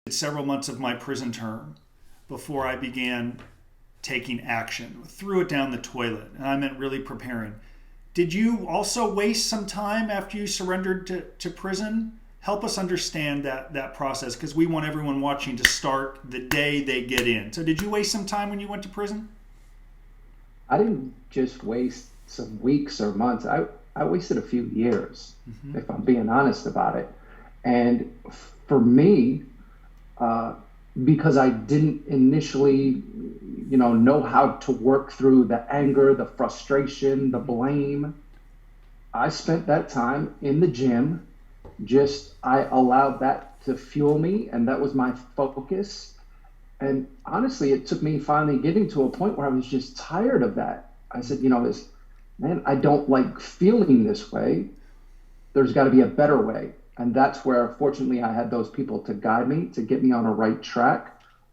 several months of my prison term before I began taking action, threw it down the toilet, and I meant really preparing. Did you also waste some time after you surrendered to prison? Help us understand that process, because we want everyone watching to start the day they get in. So did you waste some time when you went to prison? I didn't just waste some weeks or months. I wasted a few years, if I'm being honest about it. And for me, uh, because I didn't initially, know how to work through the anger, the frustration, the blame, I spent that time in the gym. Just I allowed that to fuel me, and that was my focus. And honestly, it took me finally getting to a point where I was just tired of that. I said, this man, I don't like feeling this way. There's got to be a better way. And that's where, fortunately, I had those people to guide me, to get me on a right track.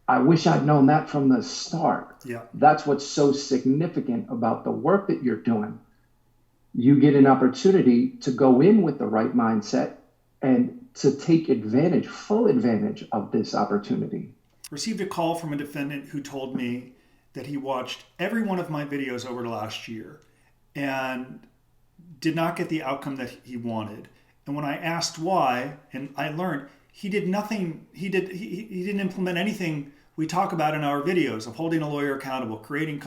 I wish I'd known that from the start. Yeah. That's what's so significant about the work that you're doing. You get an opportunity to go in with the right mindset and to take advantage, full advantage of this opportunity. Received a call from a defendant who told me that he watched every one of my videos over the last year and did not get the outcome that he wanted. And when I asked why, and I learned he did nothing, he didn't implement anything we talk about in our videos of holding a lawyer accountable, creating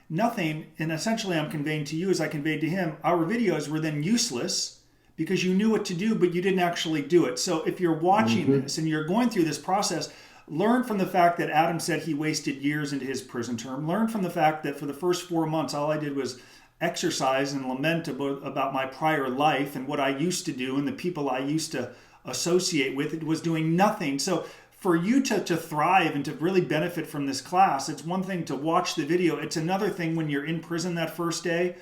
nothing. And essentially I'm conveying to you, as I conveyed to him, our videos were then useless because you knew what to do, but you didn't actually do it. So if you're watching this and you're going through this process, learn from the fact that Adam said he wasted years into his prison term. Learn from the fact that for the first 4 months, all I did was exercise and lament about my prior life and what I used to do and the people I used to associate with. It was doing nothing. So for you to thrive and to really benefit from this class, it's one thing to watch the video. It's another thing when you're in prison that first day,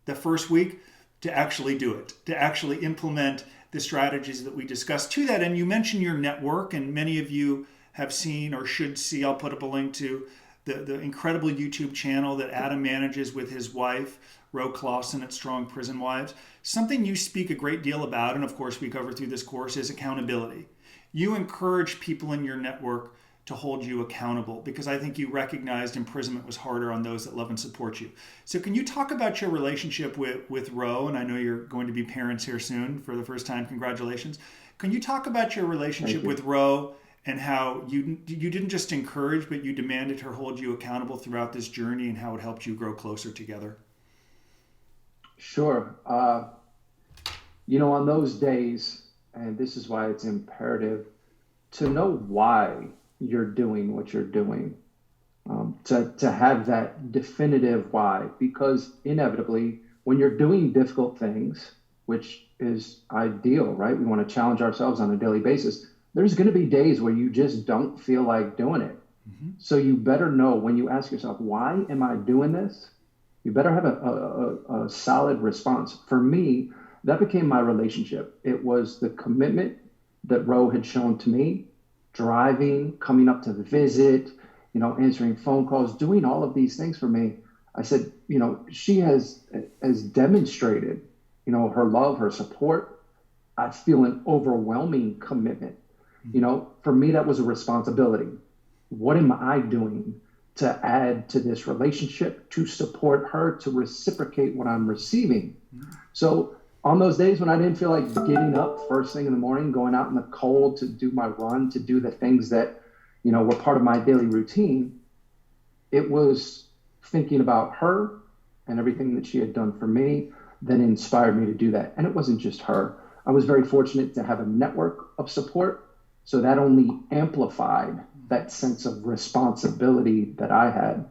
the first week, to actually do it, to actually implement the strategies that we discussed to that. And you mentioned your network, and many of you have seen or should see, I'll put up a link to the incredible YouTube channel that Adam manages with his wife, Adam Clausen at Strong Prison Wives. Something you speak a great deal about, and of course we cover through this course, is accountability. You encourage people in your network to hold you accountable because I think you recognized imprisonment was harder on those that love and support you. So can you talk about your relationship with Ro? And I know you're going to be parents here soon for the first time. Congratulations. Can you talk about your relationship with Ro and how you didn't just encourage, but you demanded her hold you accountable throughout this journey and how it helped you grow closer together? Sure. On those days, and this is why it's imperative to know why you're doing what you're doing, to have that definitive why, because inevitably when you're doing difficult things, which is ideal, right? We want to challenge ourselves on a daily basis. There's going to be days where you just don't feel like doing it. So you better know when you ask yourself, why am I doing this? You better have a solid response. For me, that became my relationship. It was the commitment that Ro had shown to me, driving, coming up to visit, answering phone calls, doing all of these things for me. I said, she has demonstrated, her love, her support. I feel an overwhelming commitment. For me, that was a responsibility. What am I doing to add to this relationship, to support her, to reciprocate what I'm receiving? So on those days when I didn't feel like getting up first thing in the morning, going out in the cold to do my run, to do the things that, were part of my daily routine, it was thinking about her and everything that she had done for me that inspired me to do that. And it wasn't just her. I was very fortunate to have a network of support. So that only amplified that sense of responsibility that I had.